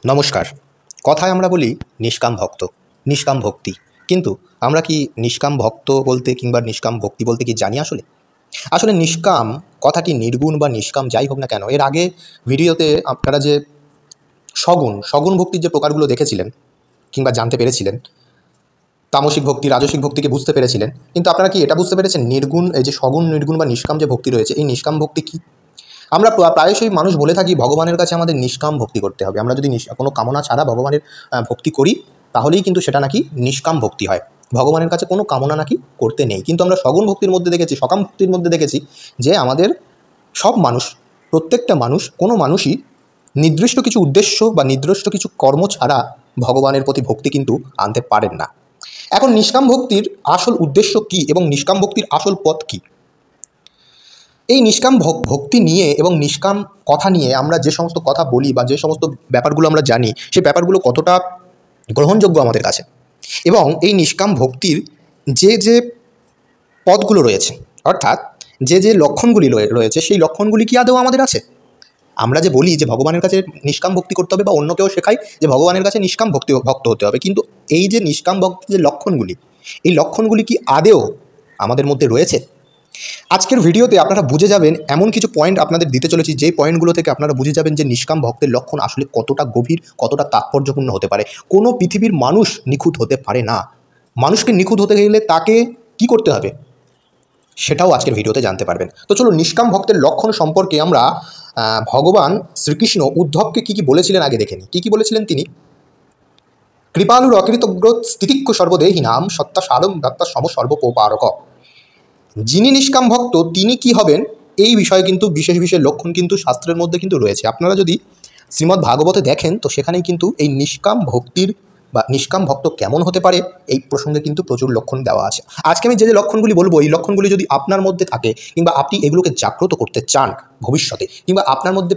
নমস্কার। কথায় আমরা বলি নিষ্কাম ভক্ত, নিষ্কাম ভক্তি। কিন্তু আমরা কি নিষ্কাম ভক্ত বলতে কিংবা নিষ্কাম ভক্তি বলতে কি জানি আসলে? আসলে নিষ্কাম কথাটি নির্গুণ বা নিষ্কাম যাই হোক না কেন, এর আগে ভিডিওতে আপনারা যে সগুণ ভক্তির যে প্রকারগুলো দেখেছিলেন কিংবা জানতে পেরেছিলেন, তামসিক ভক্তি, রাজসিক ভক্তিকে বুঝতে পেরেছিলেন। কিন্তু আপনারা কি এটা বুঝতে পেরেছেন নির্গুণ, এই যে সগুণ, নির্গুণ বা নিষ্কাম যে ভক্তি রয়েছে, এই নিষ্কাম ভক্তি কী? আমরা প্রায়শই মানুষ বলে থাকি ভগবানের কাছে আমাদের নিষ্কাম ভক্তি করতে হবে। আমরা যদি কোনো কামনা ছাড়া ভগবানের ভক্তি করি, তাহলেই কিন্তু সেটা নাকি নিষ্কাম ভক্তি হয়। ভগবানের কাছে কোনো কামনা নাকি করতে নেই। কিন্তু আমরা সগুণ ভক্তির মধ্যে দেখেছি, সকাম ভক্তির মধ্যে দেখেছি যে আমাদের সব মানুষ, প্রত্যেকটা মানুষ, কোনো মানুষই নির্দিষ্ট কিছু উদ্দেশ্য বা নির্দিষ্ট কিছু কর্ম ছাড়া ভগবানের প্রতি ভক্তি কিন্তু আনতে পারেন না। এখন নিষ্কাম ভক্তির আসল উদ্দেশ্য কী এবং নিষ্কাম ভক্তির আসল পথ কী? এই নিষ্কাম ভক্তি নিয়ে এবং নিষ্কাম কথা নিয়ে আমরা যে সমস্ত কথা বলি বা যে সমস্ত ব্যাপারগুলো আমরা জানি, সেই ব্যাপারগুলো কতটা গ্রহণযোগ্য আমাদের কাছে, এবং এই নিষ্কাম ভক্তির যে পথগুলো রয়েছে, অর্থাৎ যে লক্ষণগুলি রয়েছে, সেই লক্ষণগুলি কি আদৌ আমাদের আছে? আমরা যে বলি যে ভগবানের কাছে নিষ্কাম ভক্তি করতে হবে বা অন্যকেও শেখাই যে ভগবানের কাছে নিষ্কাম ভক্ত হতে হবে, কিন্তু এই যে নিষ্কাম ভক্তির যে লক্ষণগুলি, এই লক্ষণগুলি কি আদৌ আমাদের মধ্যে রয়েছে? আজকের ভিডিওতে আপনারা বুঝে যাবেন, এমন কিছু পয়েন্ট আপনাদের দিতে চলেছি, যেই পয়েন্টগুলো থেকে আপনারা বুঝে যাবেন যে নিষ্কাম ভক্তের লক্ষণ আসলে কতটা গভীর, কতটা তাৎপর্যপূর্ণ হতে পারে। কোনো পৃথিবীর মানুষ নিখুঁত হতে পারে না। মানুষকে নিখুঁত হতে গেলে তাকে কি করতে হবে, সেটাও আজকের ভিডিওতে জানতে পারবেন। তো চলুন, নিষ্কাম ভক্তের লক্ষণ সম্পর্কে আমরা ভগবান শ্রীকৃষ্ণ উদ্ধবকে কী বলেছিলেন আগে দেখে নিই। কী বলেছিলেন তিনি? কৃপালুর অকৃতজ্ঞ স্থিতিক্ষ সর্বদেহিনাম সত্তা সারম দত্তা সম সর্বপোপারক। যিনি নিষ্কাম ভক্ত তিনি কি হবেন, এই বিষয়ে কিন্তু বিশেষ বিশেষ লক্ষণ কিন্তু শাস্ত্রের মধ্যে কিন্তু রয়েছে। আপনারা যদি শ্রীমদ্ ভাগবতে দেখেন, তো সেখানেই কিন্তু এই নিষ্কাম ভক্তির বা নিষ্কাম ভক্ত কেমন হতে পারে, এই প্রসঙ্গে কিন্তু প্রচুর লক্ষণ দেওয়া আছে। আজকে আমি যে লক্ষণগুলি বলবো, এই লক্ষণগুলি যদি আপনার মধ্যে থাকে কিংবা আপনি এগুলোকে জাগ্রত করতে চান ভবিষ্যতে, কিংবা আপনার মধ্যে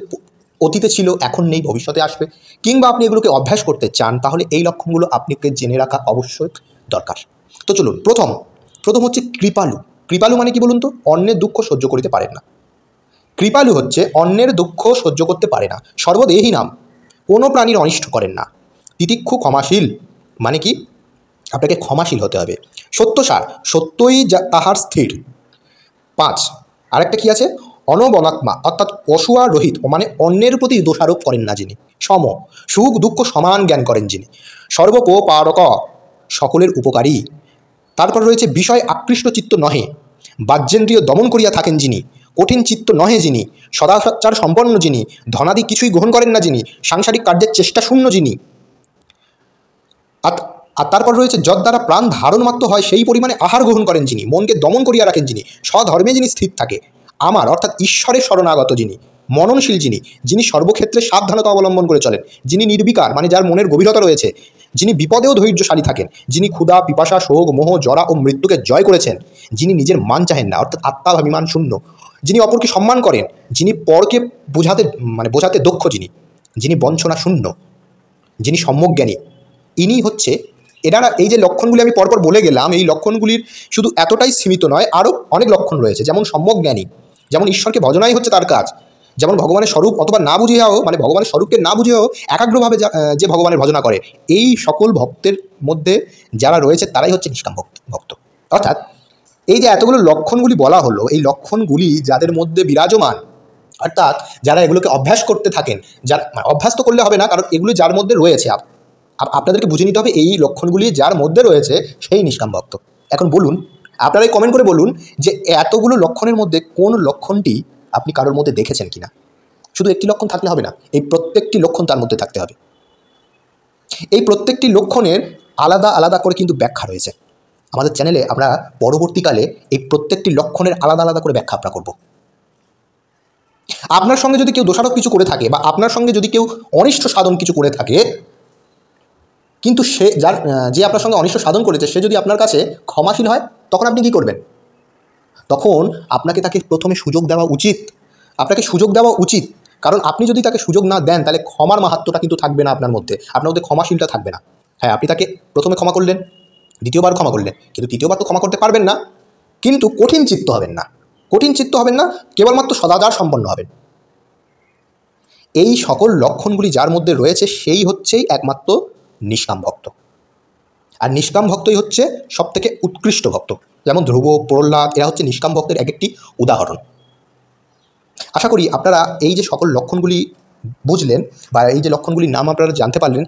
অতীতে ছিল, এখন নেই, ভবিষ্যতে আসবে, কিংবা আপনি এগুলোকে অভ্যাস করতে চান, তাহলে এই লক্ষণগুলো আপনাকে জেনে রাখা অবশ্যই দরকার। তো চলুন, প্রথম হচ্ছে কৃপালু। কৃপালু মানে কি বলুন তো? অন্যের দুঃখ সহ্য করতে পারেন না। কৃপালু হচ্ছে অন্যের দুঃখ সহ্য করতে পারে না। সর্বদেহিনাম, কোনো প্রাণীর অনিষ্ট করেন না। তিতিক্ষু, ক্ষমাশীল, মানে কি আপনাকে ক্ষমাশীল হতে হবে। সত্যসার, সত্যই তাহার স্থির। 5, আরেকটা কি আছে? অনবনাত্মা, অর্থাৎ অসুয়া রহিত, মানে অন্যের প্রতি দোষারোপ করেন না যিনি। সম, সুখ দুঃখ সমান জ্ঞান করেন যিনি। সর্বপোপারক, সকলের উপকারী। তারপর রয়েছে বিষয় আকৃষ্ট চিত্ত নহে, বাহ্যেন্দ্রিয় দমন করিয়া থাকেন যিনি। কঠিন চিত্ত নহে যিনি, সদাচার সম্পন্ন যিনি। ধনাদি কিছুই গ্রহণ করেন না যিনি। সাংসারিক কার্যের চেষ্টা শূন্য যিনি। আর তারপর রয়েছে যদ্বারা প্রাণ ধারণ মাত্র হয় সেই পরিমাণে আহার গ্রহণ করেন যিনি। মনকে দমন করিয়া রাখেন যিনি। স্বধর্মে যিনি স্থির থাকে। আমার, অর্থাৎ ঈশ্বরের শরণাগত যিনি। মননশীল যিনি, যিনি সর্বক্ষেত্রে সাবধানতা অবলম্বন করে চলেন। যিনি নির্বিকার, মানে যার মনের গভীরতা রয়েছে। যিনি বিপদেও ধৈর্যশালী থাকেন। যিনি ক্ষুধা, পিপাসা, শোক, মোহ, জরা ও মৃত্যুকে জয় করেছেন। যিনি নিজের মান চাহেন না, অর্থাৎ আত্মাভিমান শূন্য। যিনি অপরকে সম্মান করেন। যিনি পরকে বোঝাতে দক্ষ যিনি। যিনি বঞ্চনা শূন্য। যিনি সম্যজ্ঞানী। ইনি হচ্ছে এনারা। এই যে লক্ষণগুলি আমি পরপর বলে গেলাম, এই লক্ষণগুলির শুধু এতটাই সীমিত নয়, আরও অনেক লক্ষণ রয়েছে। যেমন সম্যজ্ঞানী, যেমন ঈশ্বরকে ভজনাই হচ্ছে তার কাজ। যেমন ভগবানের স্বরূপ অথবা না বুঝিয়াও, মানে ভগবানের স্বরূপকে না বুঝিয়েও একাগ্রভাবে যে ভগবানের ভজনা করে, এই সকল ভক্তের মধ্যে যারা রয়েছে তারাই হচ্ছে নিষ্কাম ভক্ত। অর্থাৎ এই যে এতগুলো লক্ষণগুলি বলা হলো, এই লক্ষণগুলি যাদের মধ্যে বিরাজমান, অর্থাৎ যারা এগুলোকে অভ্যাস করতে থাকেন, যারা অভ্যাস তো করলে হবে না, কারণ এগুলো যার মধ্যে রয়েছে, আপনাদেরকে বুঝে নিতে হবে এই লক্ষণগুলি যার মধ্যে রয়েছে সেই নিষ্কাম ভক্ত। এখন বলুন, আপনারাই কমেন্ট করে বলুন যে এতগুলো লক্ষণের মধ্যে কোন লক্ষণটি আপনি কারোর মধ্যে দেখেছেন কিনা। শুধু একটি লক্ষণ থাকলে হবে না, এই প্রত্যেকটি লক্ষণ তার মধ্যে থাকতে হবে। এই প্রত্যেকটি লক্ষণের আলাদা আলাদা করে কিন্তু ব্যাখ্যা রয়েছে। আমাদের চ্যানেলে আমরা পরবর্তীকালে এই প্রত্যেকটি লক্ষণের আলাদা আলাদা করে ব্যাখ্যা আমরা করব। আপনার সঙ্গে যদি কেউ দোষারোপ কিছু করে থাকে, বা আপনার সঙ্গে যদি কেউ অনিষ্ট সাধন কিছু করে থাকে, কিন্তু সে যে আপনার সঙ্গে অনিষ্ট সাধন করেছে, সে যদি আপনার কাছে ক্ষমাশীল হয়, তখন আপনি কী করবেন? তখন আপনাকে তাকে প্রথমে সুযোগ দেওয়া উচিত। আপনাকে সুযোগ দেওয়া উচিত, কারণ আপনি যদি তাকে সুযোগ না দেন, তাহলে ক্ষমার মাহাত্ম্যটা কিন্তু থাকবে না আপনার মধ্যে, আপনার মধ্যে ক্ষমাশীলটা থাকবে না। হ্যাঁ, আপনি তাকে প্রথমে ক্ষমা করলেন, দ্বিতীয়বার ক্ষমা করলেন, কিন্তু তৃতীয়বার তো ক্ষমা করতে পারবেন না। কিন্তু কঠিন চিত্ত হবেন না, কঠিন চিত্ত হবেন না, কেবলমাত্র সদাচার সম্পন্ন হবেন। এই সকল লক্ষণগুলি যার মধ্যে রয়েছে সেই হচ্ছেই একমাত্র নিষ্কাম ভক্ত। আর নিষ্কাম ভক্তই হচ্ছে সবথেকে উৎকৃষ্ট ভক্ত। যেমন ধ্রুব, প্রহ্লাদ, এরা হচ্ছে নিষ্কাম ভক্তের এক একটি উদাহরণ। আশা করি আপনারা এই যে সকল লক্ষণগুলি বুঝলেন বা এই যে লক্ষণগুলির নাম আপনারা জানতে পারলেন,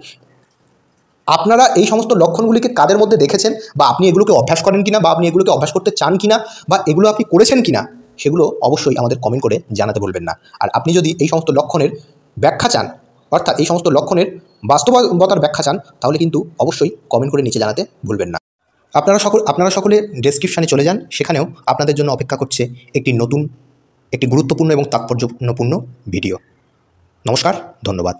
আপনারা এই সমস্ত লক্ষণগুলিকে কাদের মধ্যে দেখেছেন বা আপনি এগুলোকে অভ্যাস করেন কিনা বা আপনি এগুলোকে অভ্যাস করতে চান কিনা বা এগুলো আপনি করেছেন কিনা, সেগুলো অবশ্যই আমাদের কমেন্ট করে জানাতে বলবেন না। আর আপনি যদি এই সমস্ত লক্ষণের ব্যাখ্যা চান, অর্থাৎ এই সমস্ত লক্ষণের বাস্তবতার ব্যাখ্যা চান, তাহলে কিন্তু অবশ্যই কমেন্ট করে নিচে জানাতে ভুলবেন না। আপনারা সকলে ডেসক্রিপশানে চলে যান, সেখানেও আপনাদের জন্য অপেক্ষা করছে একটি গুরুত্বপূর্ণ এবং তাৎপর্যপূর্ণ ভিডিও। নমস্কার, ধন্যবাদ।